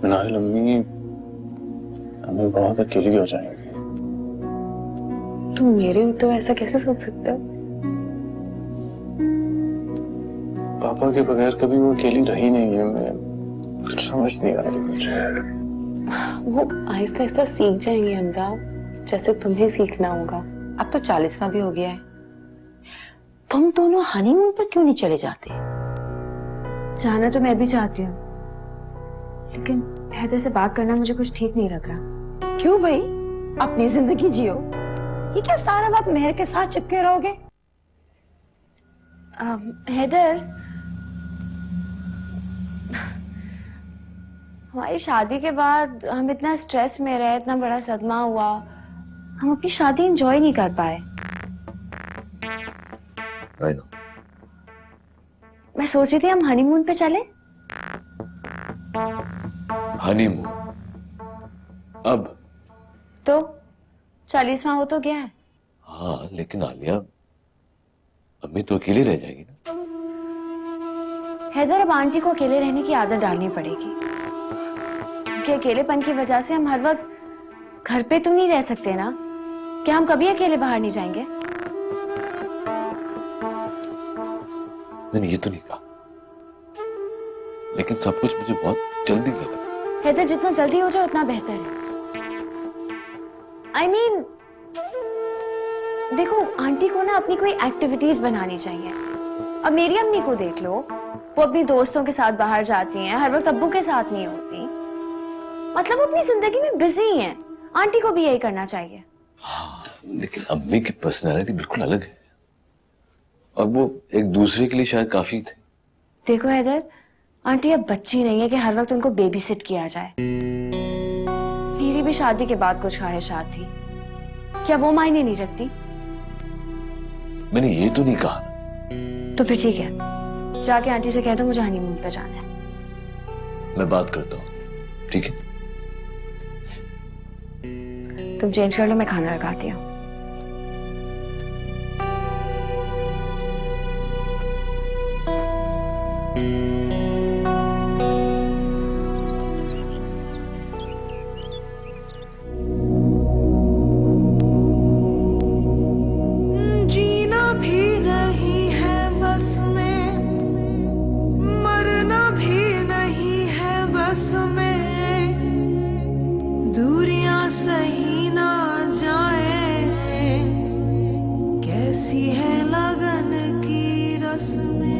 मनाहिल अम्मी हमें बहुत अकेली हो जाएंगी। तुम मेरे हो तो ऐसा कैसे सोच सकते हो? पापा के बगैर कभी वो अकेली रही नहीं है। मैं कुछ समझ नहीं आ रही मुझे। वो आहिस्ता आहिस्ता सीख जाएंगे हमजा, जैसे तुम्हें सीखना होगा। अब तो 40वां भी हो गया है। तुम दोनों हनीमून पर क्यों नहीं चले जाते? जाना तो मैं भी चाहती हूँ, लेकिन हैदर से बात करना मुझे कुछ ठीक नहीं लग रहा। क्यों भाई, अपनी जिंदगी जियो। ये क्या सारा वक्त मेहर के साथ चिपके रहोगे? हैदर, हमारी शादी के बाद हम इतना स्ट्रेस में रहे, इतना बड़ा सदमा हुआ, हम अपनी शादी एंजॉय नहीं कर पाए। I know. मैं सोच रही थी हम हनीमून पे चले। हनीमून? अब? तो 40वां हो तो गया है। हाँ, लेकिन आलिया अम्मी तो अकेली रह जाएगी ना। हैदर, अब आंटी को अकेले रहने की आदत डालनी पड़ेगी, कि अकेलेपन की वजह से हम हर वक्त घर पे तो नहीं रह सकते ना। क्या हम कभी अकेले बाहर नहीं जाएंगे? मैंने ये तो नहीं कहा, लेकिन सब कुछ मुझे बहुत जल्दी लग रहा है। हैदर, जितना जल्दी हो जाए उतना बेहतर है। I mean, देखो, आंटी को ना अपनी कोई एक्टिविटीज बनानी चाहिए। अब मेरी अम्मी को देख लो, वो अपनी दोस्तों के साथ बाहर जाती हैं, हर वक्त अब्बू के साथ नहीं होती। मतलब वो अपनी जिंदगी में बिजी हैं। आंटी को भी यही करना चाहिए। हाँ, लेकिन अम्मी की पर्सनालिटी बिल्कुल अलग है, और वो एक दूसरे के लिए शायद काफी थे। देखो हैदर, आंटी अब बच्ची नहीं है कि हर वक्त उनको बेबी सिट किया जाए। मेरी भी शादी के बाद कुछ ख्वाहिशात थी, क्या वो मायने नहीं रखती? मैंने ये तो नहीं कहा। तो फिर ठीक है, जाके आंटी से कह दो मुझे हनीमून पे जाना है। मैं बात करता हूँ, ठीक है? तुम चेंज कर लो, मैं खाना लगाती हूँ। जीना भी नहीं है बस में, मरना भी नहीं है बस में, दूरियां सही ना जाए, कैसी है लगन की रस्में।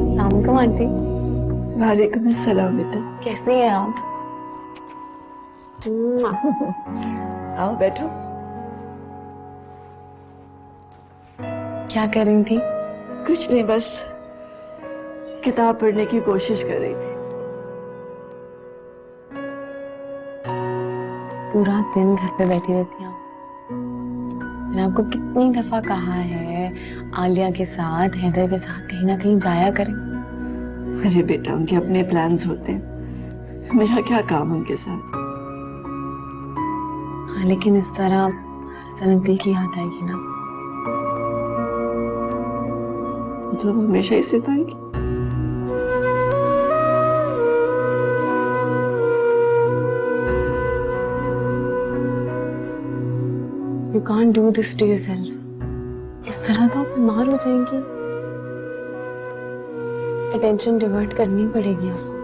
अस्सलामुअलैकुम आंटी। वालेकुम अस्सलाम बेटा। कैसी हैं आप? आओ बैठो। क्या कर रही थी? कुछ नहीं, बस किताब पढ़ने की कोशिश कर रही थी। पूरा दिन घर पे बैठी रहती हैं आप। मैंने आपको कितनी दफा कहा है आलिया के साथ, हैदर के साथ कहीं ना कहीं जाया करें। अरे बेटा, उनके अपने प्लान्स होते हैं, मेरा क्या काम उनके साथ। हाँ, लेकिन इस तरह हसन अंकल की याद आएगी ना। मतलब हमेशा ही सताएगी। You can't do this to yourself. इस तरह तो आप बीमार हो जाएंगी। अटेंशन डिवर्ट करनी पड़ेगी आपको।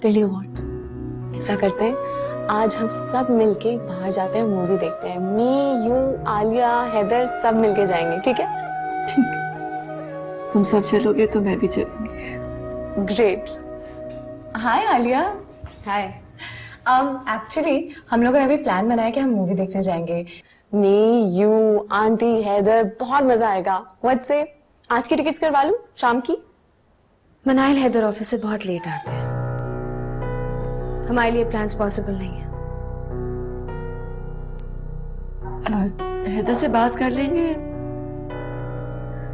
Tell you what, ऐसा करते हैं, आज हम सब मिलके बाहर जाते हैं, मूवी देखते हैं। मी, यू, आलिया, हैदर सब मिलके जाएंगे, ठीक है? ठीक, तुम सब चलोगे तो मैं भी चलूंगी। ग्रेट। हाय आलिया। हाय। एक्चुअली हम लोगों ने अभी प्लान बनाया कि हम मूवी देखने जाएंगे। मी, यू, आंटी, हैदर, बहुत मजा आएगा। व्हाट से आज की टिकट्स करवा लूं शाम की? मनाइल हैदर ऑफिस से बहुत लेट आते हैं, हमारे लिए प्लान्स पॉसिबल नहीं है। हैदर से बात कर लेंगे,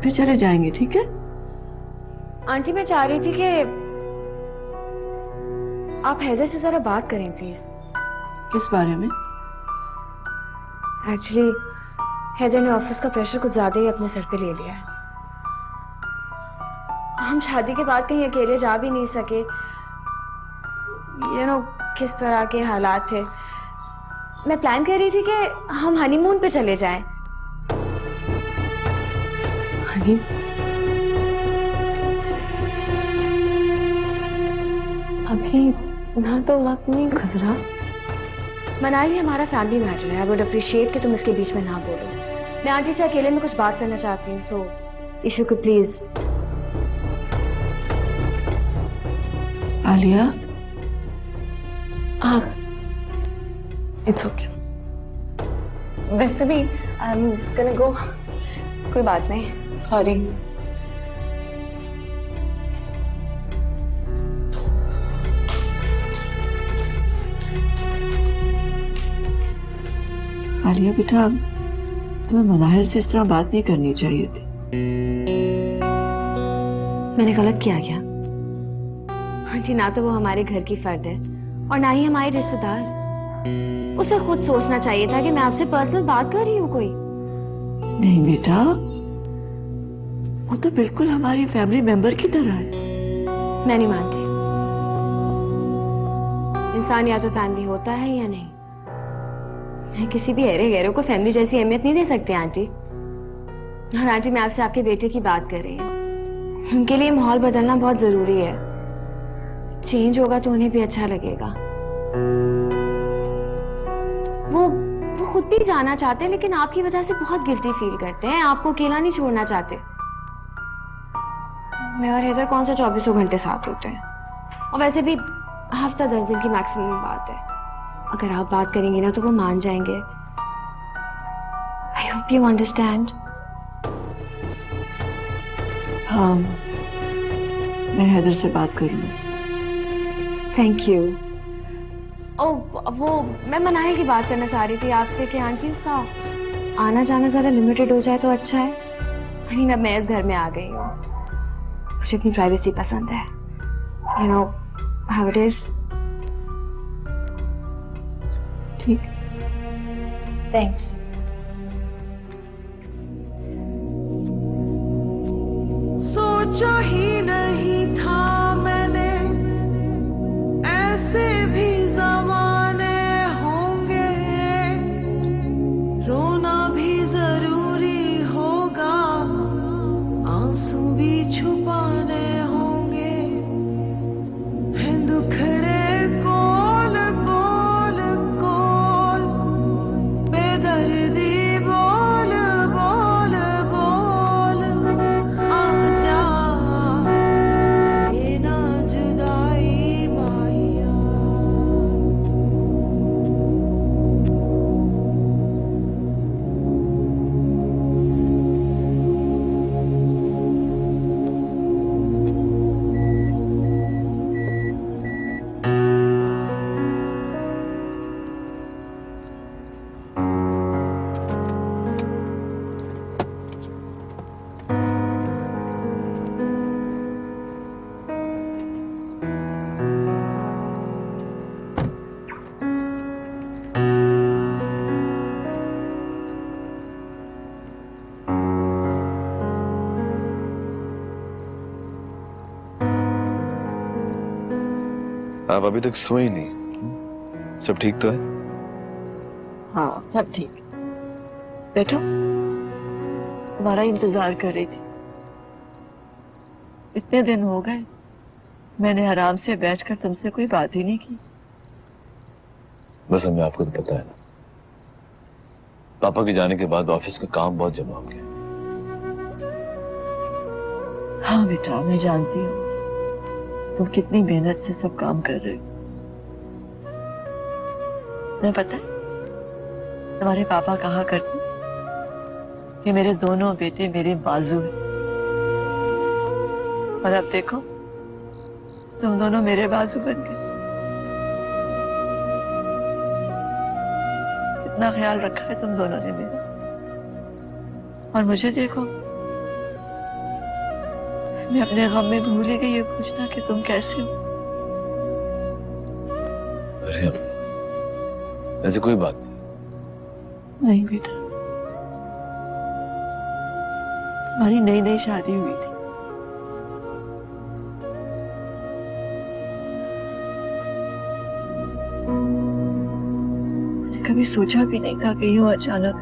फिर चले जाएंगे, ठीक है? आंटी, मैं चाह रही थी कि आप हैदर से जरा बात करें प्लीज। किस बारे में? एक्चुअली हैदर ने ऑफिस का प्रेशर कुछ ज्यादा ही अपने सर पे ले लिया है। हम शादी के बाद कहीं अकेले जा भी नहीं सके। किस तरह के हालात थे। मैं प्लान कर रही थी कि हम हनीमून पे चले जाएं। हनी, अभी ना तो वक्त नहीं गुजरा। मनाली हमारा फैमिली मैटर है। आई वुड अप्रिशिएट कि तुम इसके बीच में ना बोलो। मैं आंटी से अकेले में कुछ बात करना चाहती हूँ, so if you could please. Alia, it's okay. वैसे भी आई एम गोना गो। कोई बात नहीं, सॉरी। आलिया बेटा, तुम्हें मनाहिल से इस तरह बात नहीं करनी चाहिए थी। मैंने गलत किया क्या? आंटी, ना तो वो हमारे घर की फर्द है और ना ही हमारे रिश्तेदार। उसे खुद सोचना चाहिए था कि मैं आपसे पर्सनल बात कर रही हूँ कोई। नहीं बेटा, वो तो बिल्कुल हमारी फैमिली मेंबर की तरह है। मैं नहीं मानती। इंसान या तो फैमिली होता है या नहीं। मैं किसी भी अरे गहरे को फैमिली जैसी अहमियत नहीं दे सकती आंटी। और आंटी, मैं आपसे आपके बेटे की बात कर रही हूँ। उनके लिए माहौल बदलना बहुत जरूरी है। चेंज होगा तो उन्हें भी अच्छा लगेगा। वो खुद भी जाना चाहते हैं, लेकिन आपकी वजह से बहुत गिल्टी फील करते हैं। आपको अकेला नहीं छोड़ना चाहते। मैं और हैदर कौन सा 24 घंटे साथ होते हैं। और वैसे भी हफ्ता 10 दिन की मैक्सिमम बात है। अगर आप बात करेंगे ना तो वो मान जाएंगे। I hope you understand. हाँ, मैं हैदर से बात करूंगी। Thank you. वो मैं मनाहिल की बात करना चाह रही थी आपसे कि आंटी, उसका आना जाना जरा लिमिटेड हो जाए तो अच्छा है। लेकिन अब मैं इस घर में आ गई हूँ। मुझे अपनी प्राइवेसी पसंद है। You know how it is. ठीक। थैंक्स। सोचा ही नहीं था मैंने ऐसे भी ज़माने होंगे, रोना भी जरूरी होगा, आंसू भी छुपाने होंगे, हैं दुखड़े कोल कोल कोल, बेदर्दी बोल बोल बोल, आजा ये ना जुदाई माहिया। आप अभी तक सोए नहीं? सब ठीक तो है? हाँ, सब ठीक। बैठो, तुम्हारा इंतजार कर रही थी। इतने दिन हो गए, मैंने आराम से बैठकर तुमसे कोई बात ही नहीं की। बस हमें, आपको तो पता है ना, पापा के जाने के बाद ऑफिस का काम बहुत जमा हो गया। हाँ बेटा, मैं जानती हूँ तुम कितनी मेहनत से सब काम कर रहे हो। तुम्हें पता है, तुम्हारे पापा कहा करते कि मेरे दोनों बेटे मेरे बाजू हैं, और अब देखो तुम दोनों मेरे बाजू बन गए। कितना ख्याल रखा है तुम दोनों ने मेरा। और मुझे देखो, मैं अपने गम में भूल ही गई ये पूछना कि तुम कैसे हो। करें हम, ऐसी कोई बात नहीं बेटा, हमारी नई नई शादी हुई थी। मैंने कभी सोचा भी नहीं था कि यूं अचानक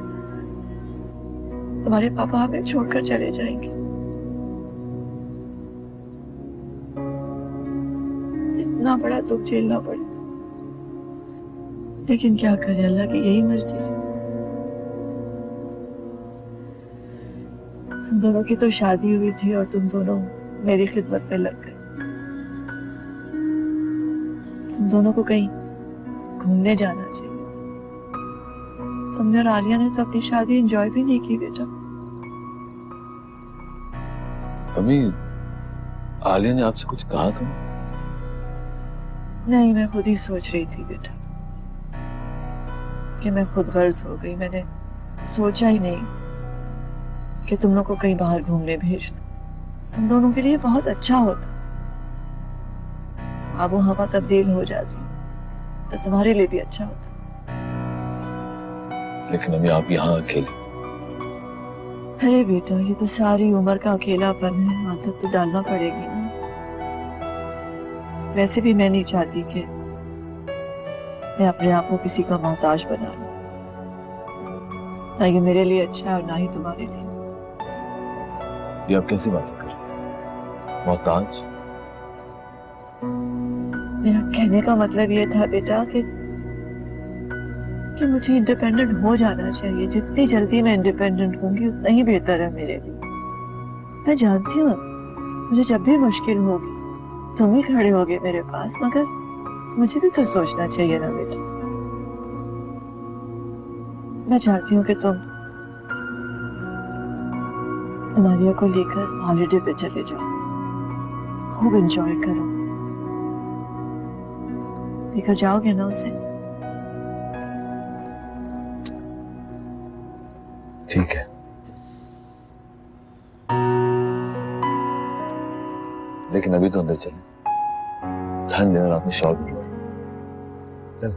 तुम्हारे पापा हमें छोड़कर चले जाएंगे। इतना बड़ा दुख झेलना पड़ा, लेकिन क्या करें, अल्लाह की यही मर्जी है। तुम दोनों की तो शादी हुई थी और तुम दोनों मेरी खिदमत में लग गए। तुम दोनों को कहीं घूमने जाना चाहिए। तुमने और आलिया ने तो अपनी शादी एंजॉय भी नहीं की बेटा। अभी आलिया ने आपसे कुछ कहा था? नहीं, मैं खुद ही सोच रही थी बेटा कि मैं खुद गर्ज हो गई। मैंने सोचा ही नहीं कि तुम लोग को कहीं बाहर घूमने भेज दूं। तुम दोनों के लिए बहुत अच्छा होता, आबो हवा तब्दील हो जाती तो तुम्हारे लिए भी अच्छा होता। लेकिन अभी आप यहाँ अकेले। अरे बेटा, ये तो सारी उम्र का अकेलापन है, आदत तो डालना पड़ेगी ना। वैसे भी मैं नहीं चाहती कि मैं अपने आप को किसी का मोहताज बना लूं। ना ये मेरे लिए अच्छा है और ना ही तुम्हारे लिए। ये आप कैसी बातें कर रहे हैं? मोहताज? मेरा कहने का मतलब ये था बेटा कि मुझे इंडिपेंडेंट हो जाना चाहिए। जितनी जल्दी मैं इंडिपेंडेंट होंगी उतना ही बेहतर है मेरे लिए। मैं जानती हूँ मुझे जब भी मुश्किल होगी तुम ही खड़े होगे मेरे पास, मगर मुझे भी तो सोचना चाहिए ना बेटा। मैं चाहती हूँ कि तुम आलिया को लेकर हॉलिडे पे चले जाओ, खूब एंजॉय करो। लेकर जाओगे ना उसे? ठीक है, लेकिन अभी तो अंदर चले, ठंड है और आपने शॉल भी लिया। चल।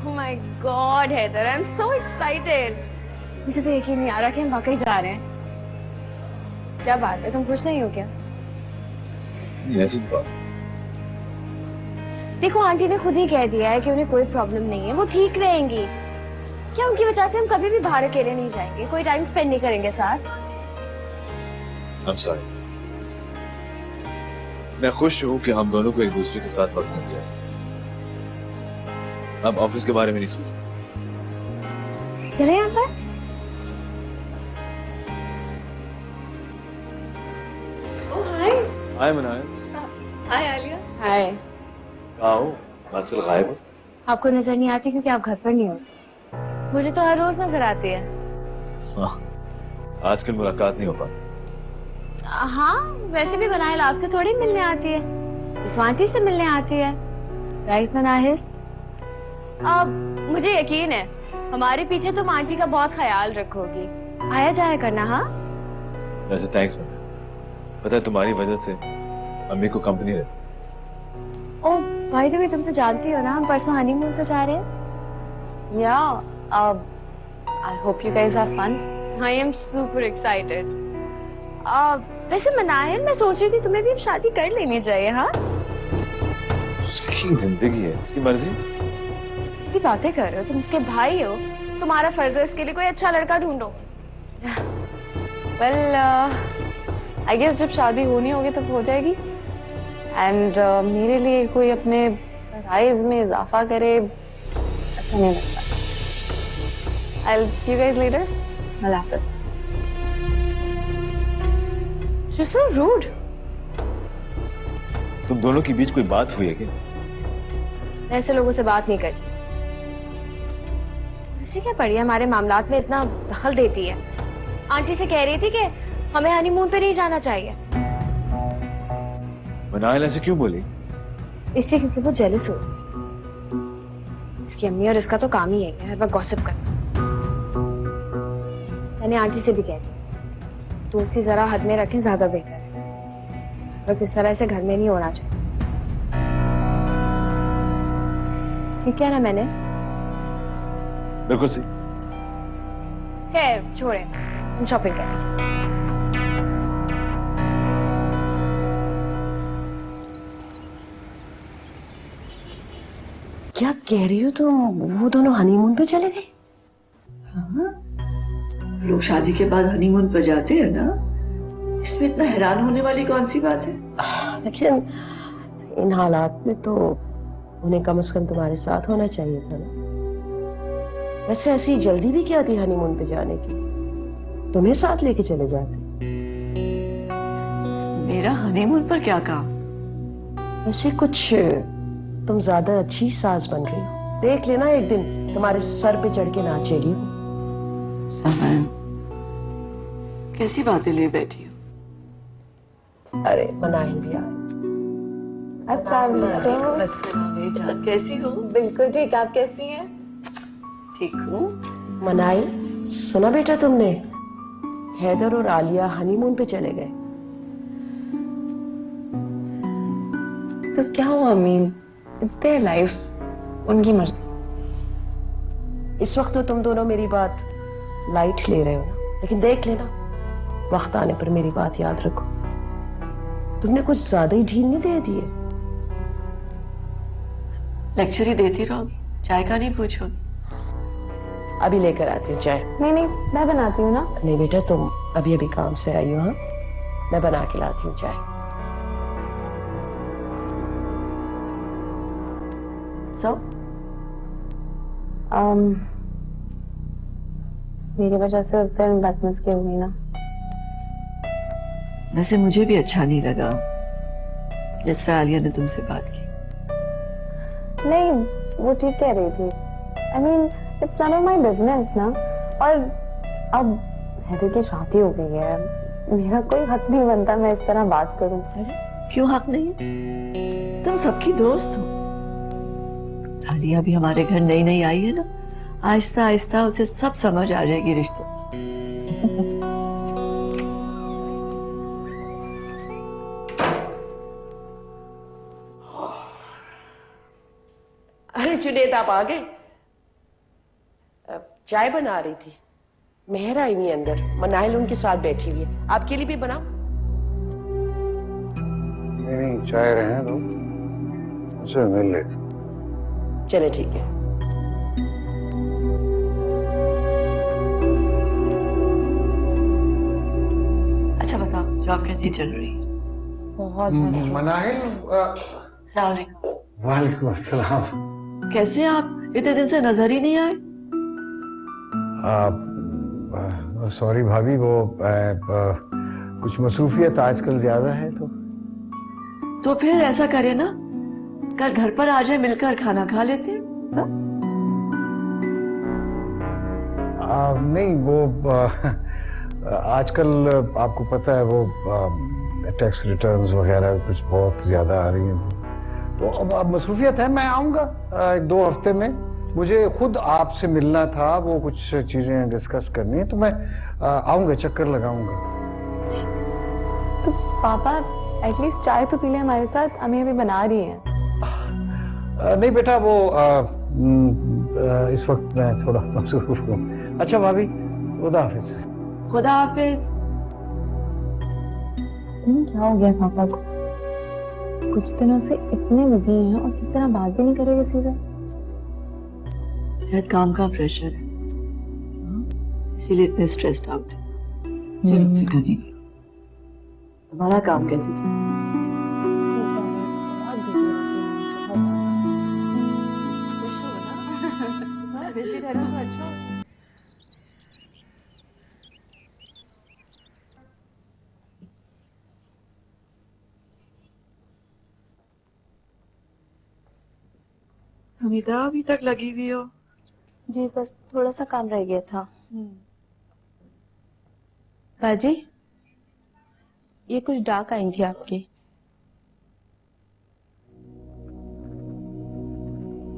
Oh my God, Heather, I'm so excited. मुझे तो यकीन नहीं आ रहा कि हम वाकई जा रहे हैं। क्या बात है, तुम खुश नहीं हो क्या? नहीं, ऐसी बात। देखो, आंटी ने खुद ही कह दिया है कि उन्हें कोई प्रॉब्लम नहीं है, वो ठीक रहेंगी। क्या उनकी वजह से हम कभी भी बाहर अकेले नहीं जाएंगे, कोई टाइम स्पेंड नहीं करेंगे साथ? I'm sorry. मैं खुश हूँ कि हम दोनों को एक दूसरे के साथ वक्त मिल जाए। अब ऑफिस के बारे में नहीं सोचो। चले यहाँ पर? हाय मनाया। हाय आलिया। हाय। कहाँ हो? आजकल गायब हो। आपको नजर नहीं आती क्योंकि आप घर पर नहीं होते। मुझे तो हर रोज नजर आती है। हाँ, आजकल मुलाकात नहीं हो पाती। हाँ, वैसे भी मनाहिल आपसे थोड़ी मिलने आती है, तो आंटी से मिलने आती है, राइट मनाहिल? अब मुझे यकीन है हमारे पीछे तुम आंटी का बहुत ख्याल रखोगी, आया जाया करना। हाँ, वैसे थैंक्स मना, पता है तुम्हारी वजह से अम्मी को कंपनी रहती। ओह भाई, तो तुम तो जानती हो ना हम परसों हनीमून पे जा रहे हैं। Yeah, I hope you guys have fun. I am super excited. वैसे मनाहिल, मैं सोच रही थी तुम्हें भी अब शादी कर लेनी चाहिए। हाँ, उसकी जिंदगी है, उसकी मर्जी। ऐसी बातें कर रहे हो, तुम इसके भाई हो, तुम्हारा फर्ज है इसके लिए कोई अच्छा लड़का ढूंढो। Well, I guess जब शादी होनी होगी तब हो जाएगी। एंड मेरे लिए कोई अपने प्राइज में इजाफा करे अच्छा नहीं लगता। I'll see you guys later. अल्लाह हाफ़िज़। You're so rude. तुम दोनों के बीच कोई बात हुई है क्या? मैं ऐसे लोगों से बात नहीं करती। इसे क्या पड़ी है, हमारे मामलात में इतना दखल देती है। आंटी से कह रही थी कि हमें हनीमून पे नहीं जाना चाहिए। मनाहिल ऐसे क्यों बोली? इसलिए क्योंकि वो जेलस हो गई। इसकी अम्मी और इसका तो काम ही है हर वक्त गॉसिप करना। मैंने आंटी से भी कह दिया दोस्ती जरा हद में रखें, ज्यादा बेहतर है। हर वक्त इस तरह से घर में नहीं होना चाहिए। ठीक है ना मैंने? बिल्कुल सही। खैर छोड़े, हम शॉपिंग करें। क्या कह रही हो तुम? वो दोनों हनीमून पे चले गए? हाँ, लोग शादी के बाद हनीमून पर जाते हैं ना, इसमें इतना हैरान होने वाली कौन सी बात है? लेकिन इन हालात में तो उन्हें कम से कम तुम्हारे साथ होना चाहिए था ना। वैसे ऐसी जल्दी भी क्या थी हनीमून पे जाने की? तुम्हें साथ लेके चले जाते। मेरा हनीमून पर क्या काम? वैसे कुछ तुम ज्यादा अच्छी सास बन रही हो। देख लेना एक दिन तुम्हारे सर पे चढ़ के नाचेगी वो। सामान कैसी बातें ले बैठी हो? अरे मनाहिल भी आ जान कैसी हो? बिल्कुल ठीक, आप कैसी हैं? ठीक हूँ। मनाइल, सुना बेटा तुमने? हैदर और आलिया हनीमून पे चले गए। तो क्या हुआ अम्मी? इट्स देयर लाइफ, उनकी मर्जी। इस वक्त तो तुम दोनों मेरी बात लाइट ले रहे हो ना, लेकिन देख लेना वक्त आने पर मेरी बात याद रखो। तुमने कुछ ज्यादा ही ढील नहीं दे दी है। लेक्चर ही देती रहोगी, चाय का नहीं पूछोगी? अभी लेकर आती हूँ चाय। नहीं नहीं, मैं बनाती हूँ ना। नहीं बेटा, तुम अभी अभी काम से आई हो। हाँ, मैं बना के लाती हूँ चाय। मेरी वजह से उस दिन बदतमीजी हुई ना। वैसे मुझे भी अच्छा नहीं लगा जिस तरह आलिया ने तुमसे बात की। नहीं, वो ठीक कह रही थी। I mean it's not of my business ना। और अब हैदर की शादी हो गई है, मेरा कोई हक नहीं बनता मैं इस तरह बात करूं। क्यों हक नहीं है? तुम सबकी दोस्त हो। आलिया भी हमारे घर नई नई आई है ना, आहिस्ता आहिस्ता उसे सब समझ आ जाएगी रिश्तों की। अरे जुनेद, आप आ गए? चाय बना रही थी। मेहर आई हुई अंदर, मनाइल उनके साथ बैठी हुई है। आपके लिए भी बनाऊं? नहीं, चाय रहने दो, मुझे मिल लेती। चले ठीक है। अच्छा बताओ, जॉब कैसी चल रही है? बहुत मनाहिल, अस्सलाम वालेकुम। वालेकुम अस्सलाम। कैसे आप इतने दिन से नजर ही नहीं आए? सॉरी भाभी, वो कुछ मसरूफियत आजकल ज्यादा है। तो फिर ऐसा करे ना, कल घर पर आ जाए, मिलकर खाना खा लेते हैं। नहीं, वो आजकल आपको पता है वो टैक्स रिटर्न्स वगैरह कुछ बहुत ज्यादा आ रही हैं, तो अब मसरूफियत है। मैं आऊँगा 1-2 हफ्ते में। मुझे खुद आपसे मिलना था, वो कुछ चीजें डिस्कस करनी है, तो मैं आऊँगा, चक्कर लगाऊंगा। तो पापा एटलीस्ट चाय तो पी ले हमारे साथ, अम्मी अभी बना रही हैं। नहीं बेटा, वो इस वक्त मैं थोड़ा मसरूफ हूँ। अच्छा भाभी, खुदा हाफिज। खुदा हाफिज। क्या हो गया पापा को? कुछ दिनों से इतने बिजी हैं और कितना बात भी नहीं करे किसी से। शायद काम का प्रेशर है, इसीलिए इतने स्ट्रेस्ड आउट है। चलो फिक्र नहीं करो। तुम्हारा काम कैसे चल रहा है? खुश हो ना? बिजी रहना तो अच्छा है। हमीदा अभी तक लगी हुई हो? जी बस थोड़ा सा काम रह गया था। बाजी, ये कुछ डाक आई थी आपकी।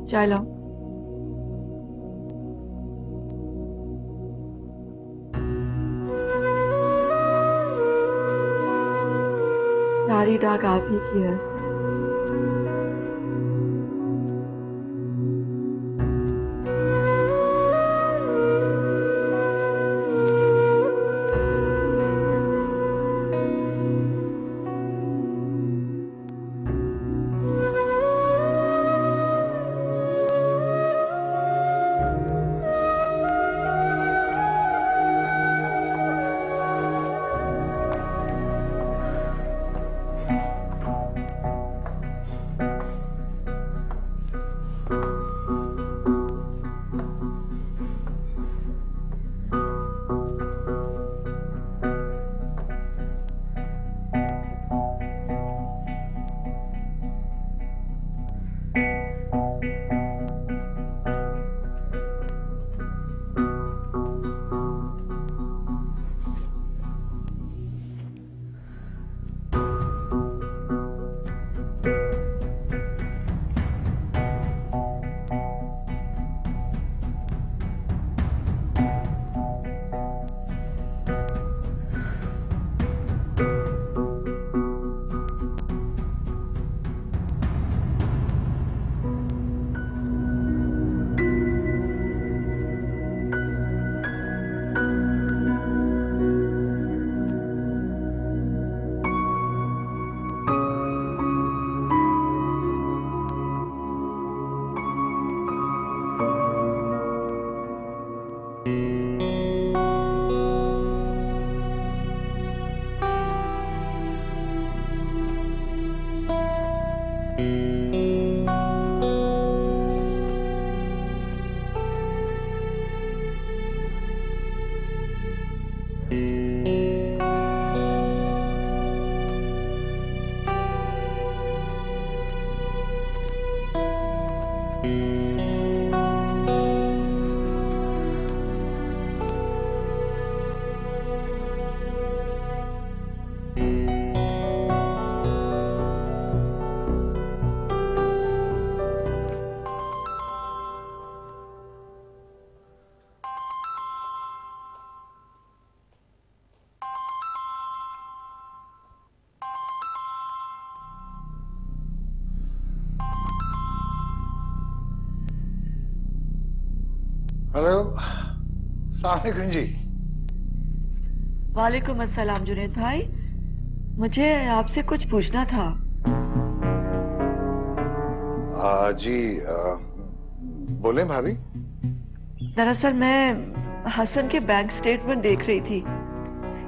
चाय लाओ। सारी डाक आप ही की है। हेलो, अस्सलाम वालेकुम जी। वालेकुम अस्सलाम जुनैद भाई, मुझे आपसे कुछ पूछना था। जी बोलें भाभी। दरअसल मैं हसन के बैंक स्टेटमेंट देख रही थी,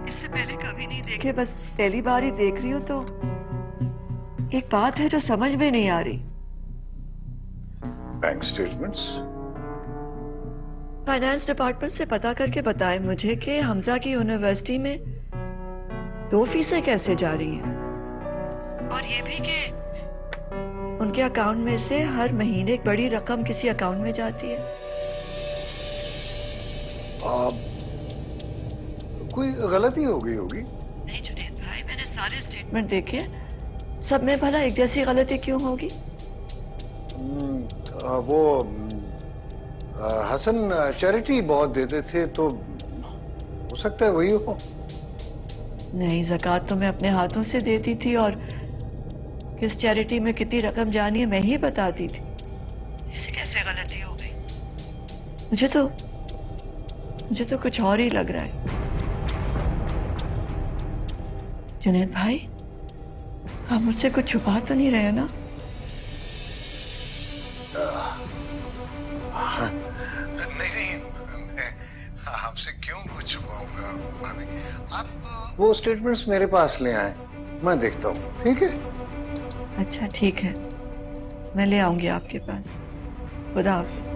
इससे पहले कभी नहीं देखे, बस पहली बार ही देख रही हूँ। तो एक बात है जो समझ में नहीं आ रही। Bank statements? फाइनेंस डिपार्टमेंट से पता करके बताएं मुझे कि हमजा की यूनिवर्सिटी में 2 फीसें कैसे जा रही हैं, और ये भी कि उनके अकाउंट में से हर महीने एक बड़ी रकम किसी अकाउंट में जाती है। कोई गलती हो गई होगी। नहीं जुनैद भाई, मैंने सारे स्टेटमेंट देखे, सब में भला एक जैसी गलती क्यों होगी? वो हसन चैरिटी बहुत देते थे, तो हो सकता है वही हो। नहीं, ज़कात तो मैं अपने हाथों से देती थी, और किस चैरिटी में कितनी रकम जानी है मैं ही बताती थी। ऐसे कैसे गलती हो गई? मुझे तो कुछ और ही लग रहा है। जुनैद भाई, आप मुझसे कुछ छुपा तो नहीं रहे ना? नहीं, मैं आपसे क्यों कुछ छुपाऊंगा भाभी। आप वो स्टेटमेंट्स मेरे पास ले आए, मैं देखता हूँ, ठीक है? अच्छा ठीक है, मैं ले आऊंगी आपके पास। खुदा हाफिज।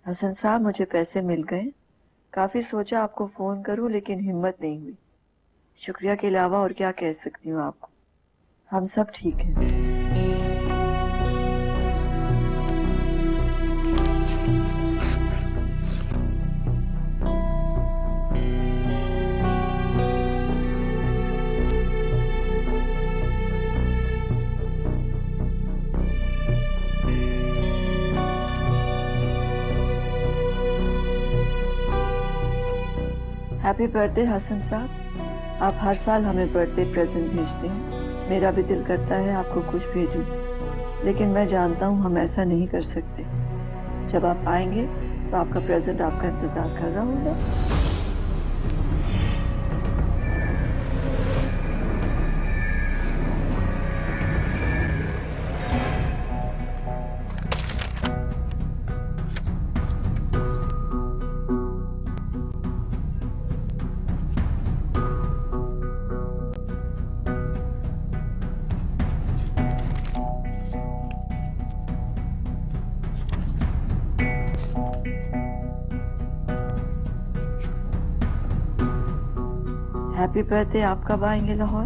हसन साहब, मुझे पैसे मिल गए। काफी सोचा आपको फोन करूं, लेकिन हिम्मत नहीं हुई। शुक्रिया के अलावा और क्या कह सकती हूँ आपको। हम सब ठीक हैं। हैप्पी बर्थडे हसन साहब। आप हर साल हमें बर्थडे प्रेजेंट भेजते हैं। मेरा भी दिल करता है आपको कुछ भेजूं, लेकिन मैं जानता हूँ हम ऐसा नहीं कर सकते। जब आप आएंगे तो आपका प्रेजेंट आपका इंतजार कर रहा होगा। Happy birthday. आप कब आएंगे लाहौर?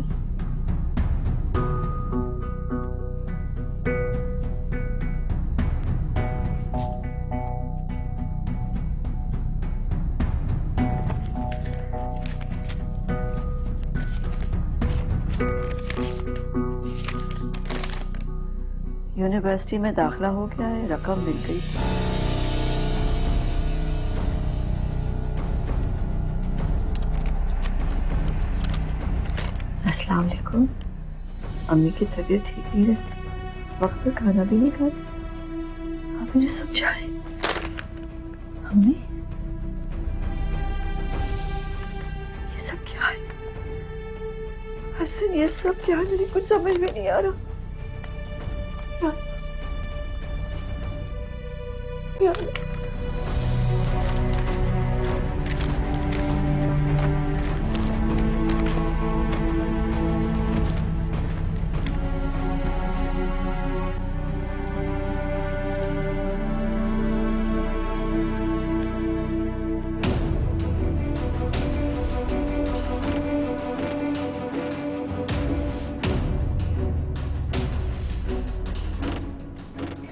यूनिवर्सिटी में दाखिला हो गया है, रकम मिल गई। अस्सलाम वालेकुम। अम्मी की तबीयत ठीक नहीं रहती, वक्त पर खाना भी नहीं खाती। आप मुझे समझाएं। अम्मी, ये सब क्या है? हसन, ये सब क्या है? मुझे कुछ समझ में नहीं आ रहा।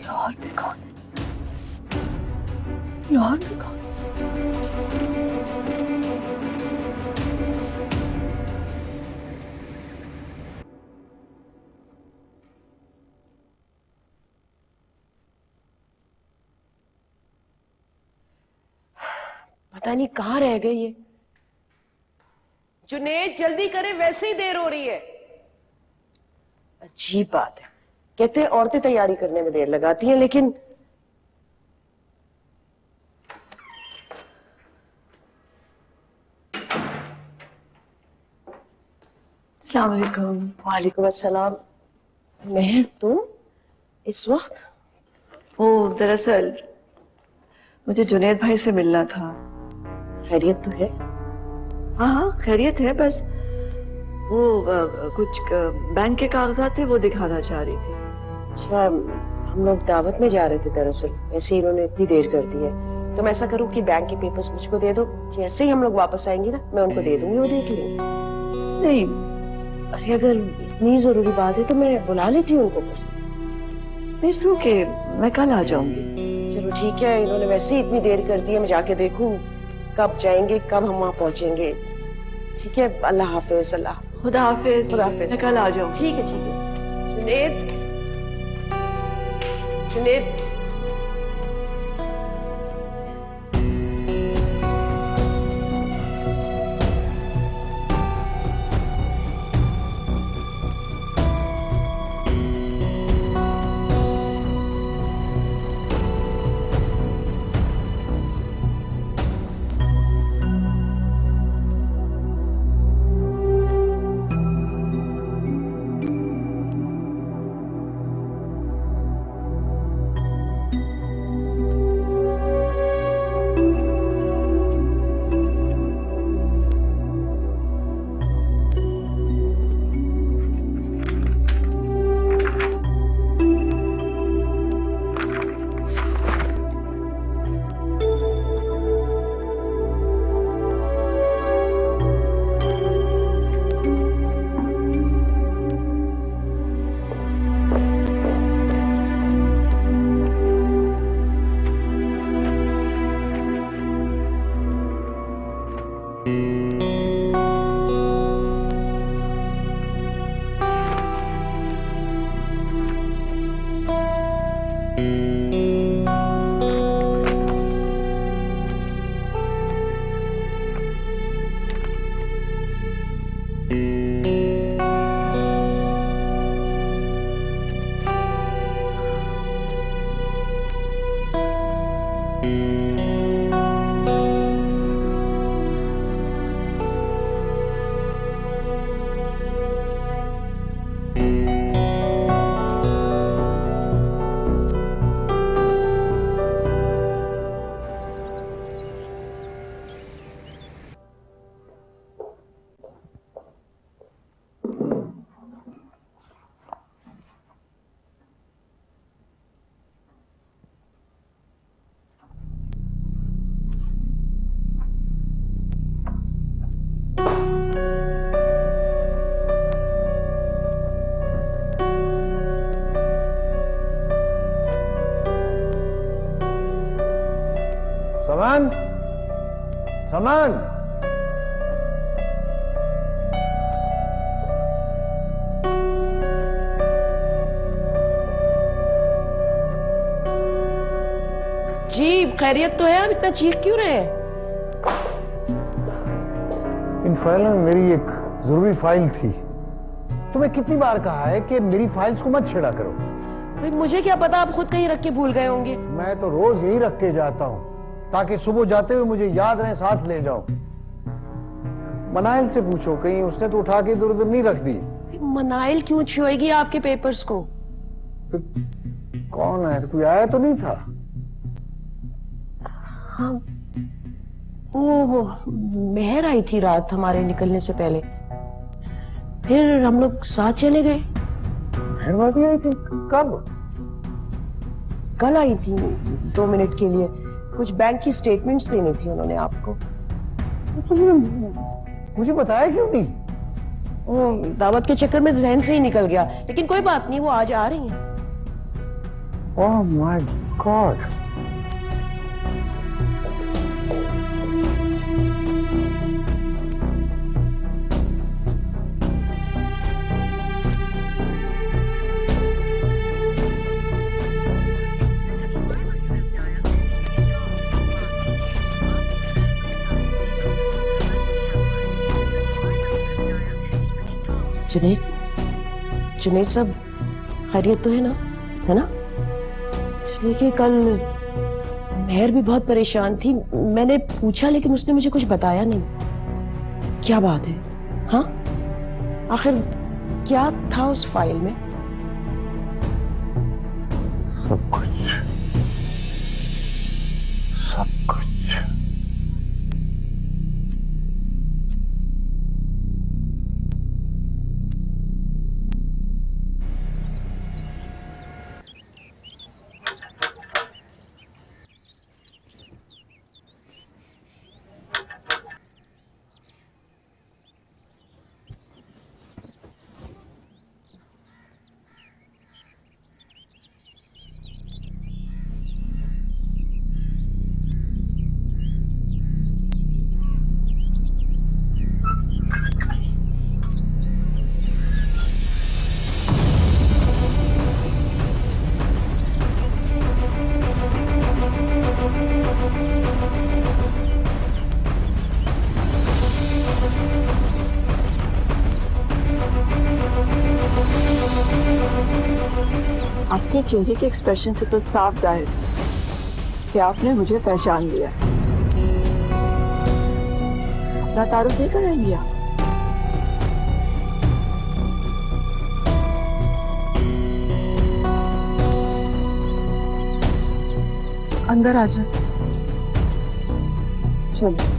लाहौर में कौन है? लाहौर में कौन? पता नहीं कहाँ रह गई ये। जुनेद, जल्दी करे, वैसे ही देर हो रही है। अजीब बात है, कहते हैं औरतें तैयारी करने में देर लगाती हैं, लेकिन अस्सलाम वालेकुम। वालेकुम अस्सलाम। मेहर, तुम इस वक्त? ओ, दरअसल मुझे जुनेद भाई से मिलना था। खैरियत तो है? हाँ हाँ, खैरियत है। बस वो कुछ बैंक के कागजात थे, वो दिखाना चाह रही थी। अच्छा, हम लोग दावत में जा रहे थे दरअसल, ऐसे ही इन्होंने इतनी देर कर दी है। तुम ऐसा करो कि बैंक के पेपर्स मुझको दे दो, जैसे ही हम लोग वापस आएंगे ना, मैं उनको दे दूंगी, वो देख लेंगे। नहीं, अरे अगर इतनी जरूरी बात है तो मैं बुला लेती हूँ उनको बस। इट्स ओके, मैं कल आ जाऊंगी। चलो ठीक है, इन्होंने वैसे ही इतनी देर कर दी है, मैं जाके देखूं कब जाएंगे, कब हम वहाँ पहुंचेंगे। ठीक है, अल्लाह हाफिज। अल्लाह खुदा हाफिज। खुदा हाफिज। मैं कल आ जाऊंगी। ठीक है, ठीक है। जुनेद, जुनेद, सामान सामान जी खैरियत तो है, आप इतना चीख क्यों रहे हैं? इन फाइलों में मेरी एक जरूरी फाइल थी। तुम्हें कितनी बार कहा है कि मेरी फाइल्स को मत छेड़ा करो। भाई मुझे क्या पता, आप खुद कहीं रख के भूल गए होंगे। मैं तो रोज यही रख के जाता हूं ताकि सुबह जाते हुए मुझे याद रहे, साथ ले जाओ। मनाइल से पूछो, कहीं उसने तो उठा के इधर उधर नहीं रख दी। मनाइल क्यों छुएगी आपके पेपर्स को? कौन आया? कोई आया तो नहीं था? हाँ, वो मेहर आई थी रात हमारे निकलने से पहले, फिर हम लोग साथ चले गए। मेहर भाभी आई थी? कब? कल आई थी 2 मिनट के लिए, कुछ बैंक की स्टेटमेंट्स देनी थी उन्होंने आपको। तुमने मुझे बताया क्यों नहीं? वो दावत के चक्कर में जहन से ही निकल गया, लेकिन कोई बात नहीं, वो आज आ रही हैं। Oh my God. जुनैद साहब खैरियत तो है ना? इसलिए कि कल मेहर भी बहुत परेशान थी, मैंने पूछा लेकिन उसने मुझे कुछ बताया नहीं। क्या बात है? हाँ, आखिर क्या था उस फाइल में? सब कुछ। आपके चेहरे के एक्सप्रेशन से तो साफ जाहिर है कि आपने मुझे पहचान लिया है। अपना तारुफ नहीं कराएंगे आप? अंदर आ जाए। चलो।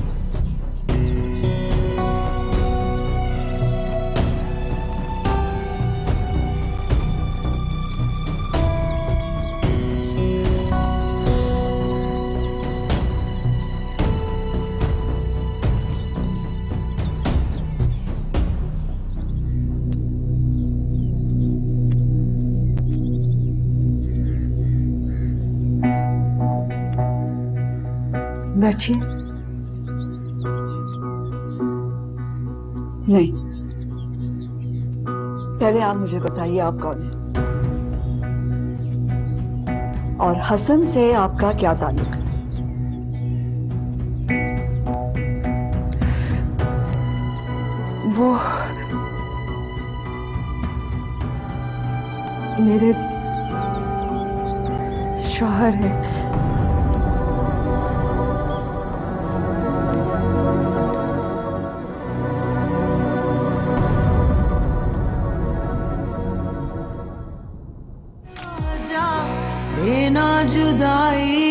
बैठिए। नहीं, पहले आप मुझे बताइए आप कौन है और हसन से आपका क्या ताल्लुक है? वो मेरे शौहर है। देना जुदाई